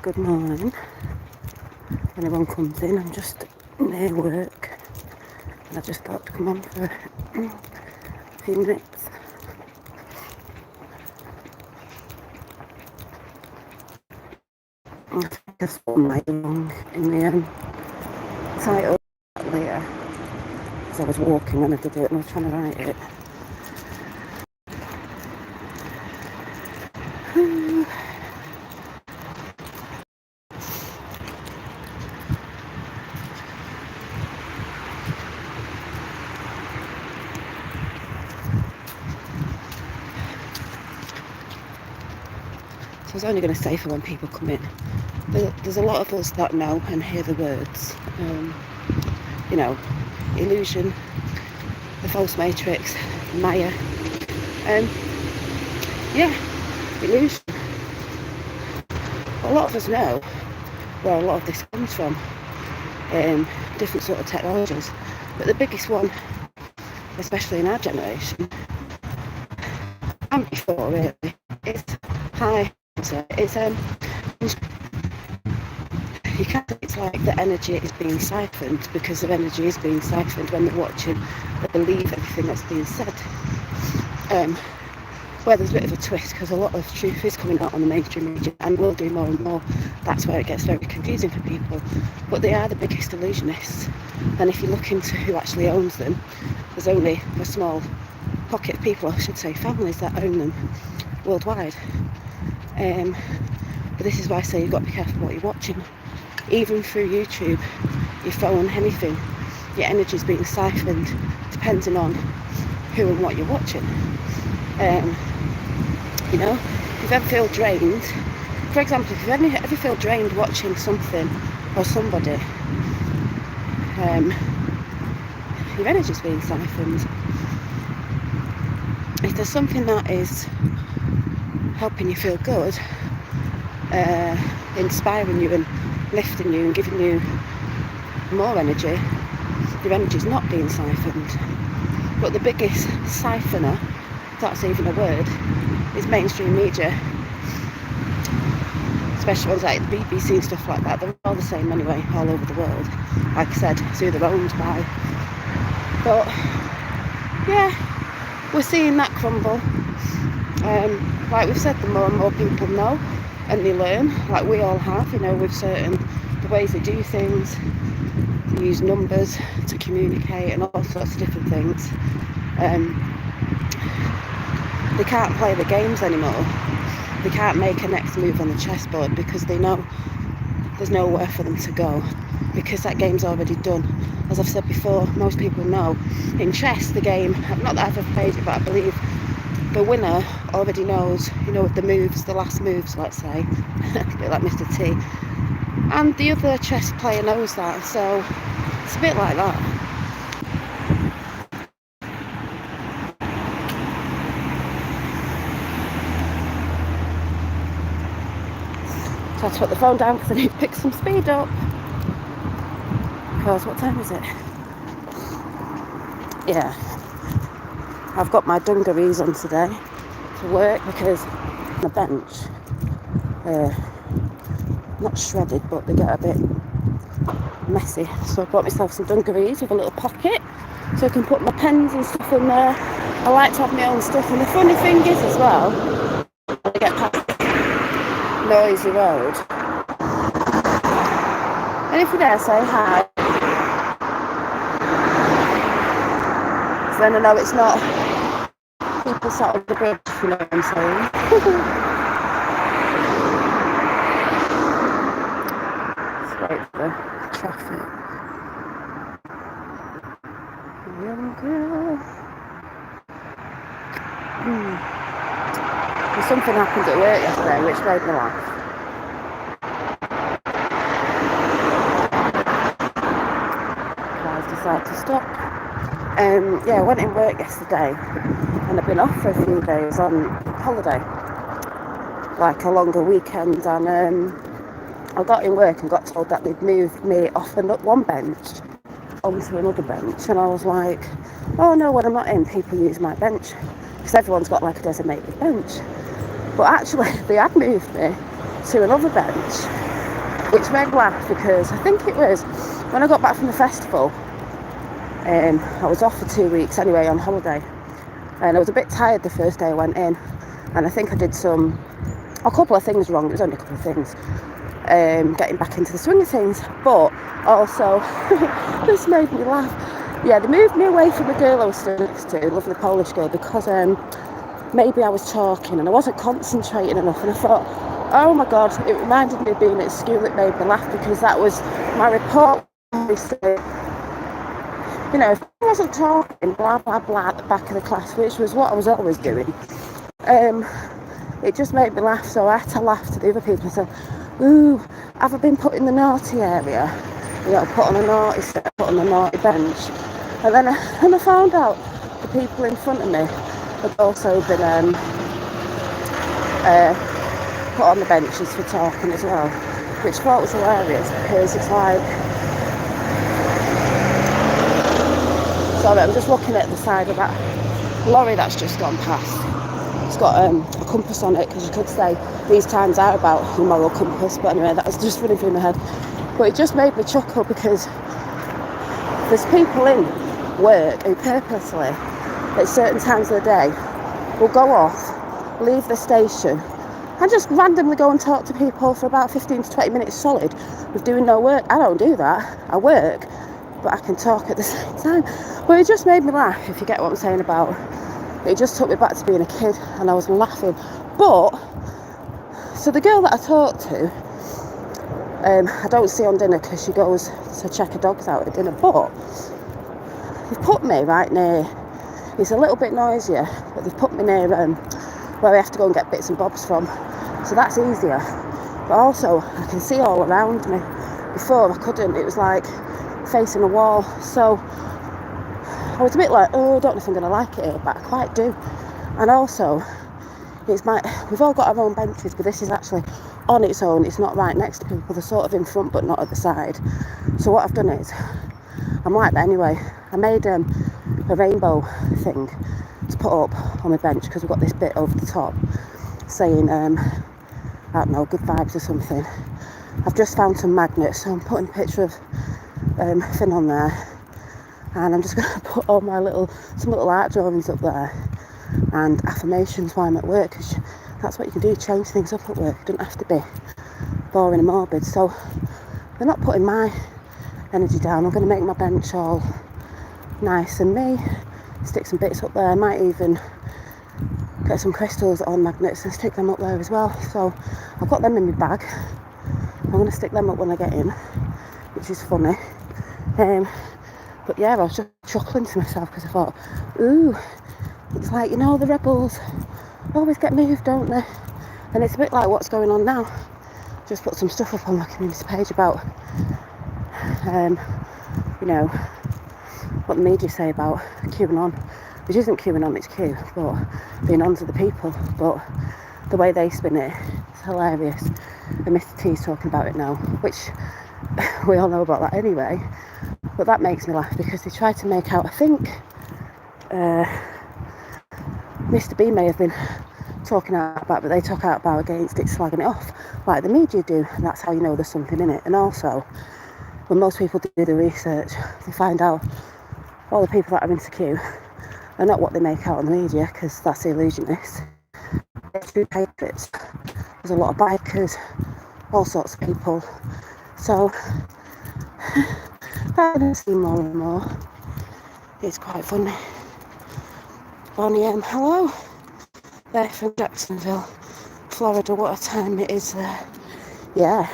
Good morning. If anyone comes in, I'm just near work and I just thought to come on for a few minutes. I think I saw my wrong in the title later as I was walking when I did it and I was trying to write it. So I was only going to say for when people come in, there's a lot of us that know and hear the words, illusion, the false matrix, Maya, illusion. A lot of us know where a lot of this comes from, different sort of technologies, but the biggest one, especially in our generation, and before really, is high. It's you can't say it's like the energy is being siphoned, because the energy is being siphoned when they're watching, they believe everything that's being said. Where there's a bit of a twist, because a lot of truth is coming out on the mainstream media and will do more and more. That's where it gets very confusing for people. But they are the biggest illusionists, and if you look into who actually owns them, there's only a small pocket of people, I should say families, that own them worldwide. But this is why I say you've got to be careful what you're watching. Even through YouTube, your phone, anything, your energy is being siphoned depending on who and what you're watching. If you ever feel drained, for example, if you ever feel drained watching something or somebody, your energy is being siphoned. If there's something that is helping you feel good, inspiring you and lifting you and giving you more energy, your energy is not being siphoned. But the biggest siphoner, if that's even a word, is mainstream media, especially ones like the BBC and stuff like that. They're all the same anyway, all over the world. Like I said, it's who they're owned by. But yeah, we're seeing that crumble. Like we've said, the more and more people know and they learn, like we all have, with the ways they do things. They use numbers to communicate and all sorts of different things. They can't play the games anymore. They can't make a next move on the chessboard because they know there's nowhere for them to go, because that game's already done. As I've said before, most people know in chess, the game, not that I've ever played it, but I believe the winner already knows, the moves, the last moves, let's say, a bit like Mr. T. And the other chess player knows that, so it's a bit like that. So I had to put the phone down because I need to pick some speed up. Because what time is it? Yeah. I've got my dungarees on today to work because on the bench, not shredded, but they get a bit messy. So I bought myself some dungarees with a little pocket so I can put my pens and stuff in there. I like to have my own stuff. And the funny thing is as well, when I get past noisy road, and if you dare say hi, so then I know it's not people sat on the bridge, if you know what I'm saying. Let's wait for the traffic. Young girl. And something happened at work yesterday which made me laugh. Cars decided to stop. I went in work yesterday and I've been off for a few days on holiday, like a longer weekend, and I got in work and got told that they'd moved me off one bench onto another bench, and I was like, oh no, when I'm not in, people use my bench because everyone's got like a designated bench. But actually they had moved me to another bench which made me laugh because I think it was when I got back from the festival. I was off for 2 weeks anyway on holiday, and I was a bit tired the first day I went in, and I think I did a couple of things wrong. It was only a couple of things, getting back into the swing of things, but also this made me laugh. Yeah, they moved me away from the girl I was still next to, lovely Polish girl, because maybe I was talking and I wasn't concentrating enough, and I thought, oh my god, it reminded me of being at school. It made me laugh because that was my report. You know, if I wasn't talking blah blah blah at the back of the class, which was what I was always doing, it just made me laugh. So I had to laugh to the other people and say, ooh, have I been put in the naughty area? You know, put on a naughty set, put on a naughty bench. And then I found out the people in front of me had also been put on the benches for talking as well, which I thought was hilarious because it's like, sorry, I'm just looking at the side of that lorry that's just gone past. It's got a compass on it, because you could say these times are about the moral compass, but anyway, that was just running through my head. But it just made me chuckle because there's people in work who purposely at certain times of the day will go off, leave the station and just randomly go and talk to people for about 15 to 20 minutes solid with doing no work. I don't do that. I work, but I can talk at the same time. But it just made me laugh, if you get what I'm saying about it. Just took me back to being a kid, and I was laughing. But so the girl that I talked to, I don't see on dinner because she goes to check her dogs out at dinner, but they've put me right near, it's a little bit noisier, but they've put me near where I have to go and get bits and bobs from, so that's easier. But also I can see all around me. Before I couldn't, it was like facing a wall, so I was a bit like, oh, I don't know if I'm going to like it here, but I quite do. And also, we've all got our own benches, but this is actually on its own. It's not right next to people. They're sort of in front, but not at the side. So what I've done is, I'm like that anyway. I made a rainbow thing to put up on my bench, because we've got this bit over the top saying, I don't know, good vibes or something. I've just found some magnets, so I'm putting a picture of Finn on there. And I'm just going to put all my some little art drawings up there, and affirmations while I'm at work, because that's what you can do, change things up at work. It doesn't have to be boring and morbid. So they're not putting my energy down. I'm going to make my bench all nice and me, stick some bits up there. I might even get some crystals on magnets and stick them up there as well. So I've got them in my bag. I'm going to stick them up when I get in, which is funny. But yeah, I was just chuckling to myself because I thought, ooh, it's like, you know, the rebels always get moved, don't they? And it's a bit like what's going on now. Just put some stuff up on my community page about, you know, what the media say about QAnon, which isn't QAnon, it's Q, but being on to the people. But the way they spin it, it's hilarious. And Mr. T's talking about it now, which we all know about that anyway. But that makes me laugh because they try to make out, I think Mr. B may have been talking out about, but they talk out about against it, slagging it off like the media do, and that's how you know there's something in it. And also, when most people do the research, they find out all the people that are into Q are not what they make out on the media, because that's the illusionist. They're true patriots. There's a lot of bikers, all sorts of people. So I'm going to see more and more. It's quite funny. Bonnie M, hello. They're from Jacksonville, Florida. What a time it is there. Yeah.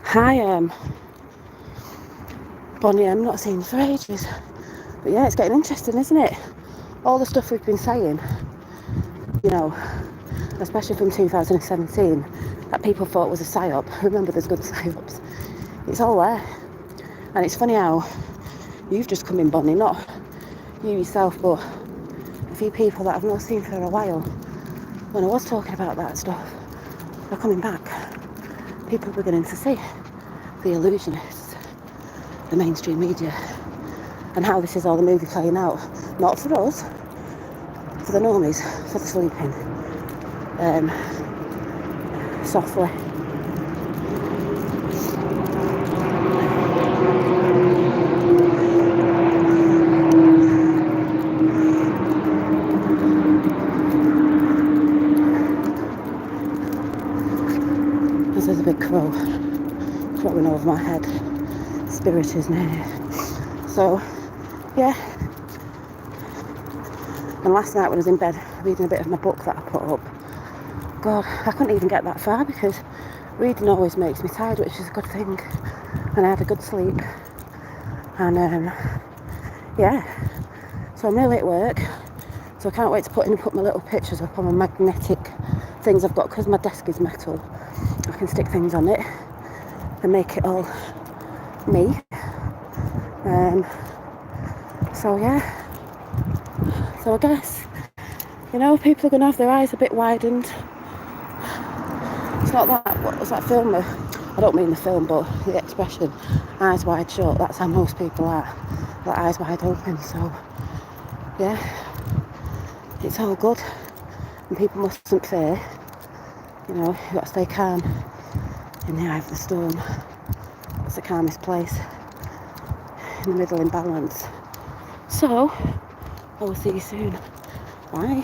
Hi, Bonnie M, not seen you for ages. But yeah, it's getting interesting, isn't it? All the stuff we've been saying, you know, especially from 2017, that people thought was a psyop. Remember, there's good psyops. It's all there. And it's funny how you've just come in, Bonnie, not you yourself, but a few people that I've not seen for a while. When I was talking about that stuff, they're coming back. People are beginning to see the illusionists, the mainstream media, and how this is all the movie playing out. Not for us, for the normies, for the sleeping. Softly. because there's a big crow crowing over my head. Spirit is near. So, yeah. And last night when I was in bed reading a bit of my book that I put up, God, I couldn't even get that far because reading always makes me tired, which is a good thing. And I had a good sleep. And yeah, so I'm nearly at work. So I can't wait to put my little pictures up on my magnetic things I've got, because my desk is metal. I can stick things on it and make it all me. So yeah, so I guess, you know, people are going to have their eyes a bit widened. It's not that, what was that film? I don't mean the film, but the expression, eyes wide shut. That's how most people are, like eyes wide open. So yeah, it's all good, and people mustn't fear. You know, you've got to stay calm in the eye of the storm. It's the calmest place, in the middle, in balance. So I will see you soon. Bye.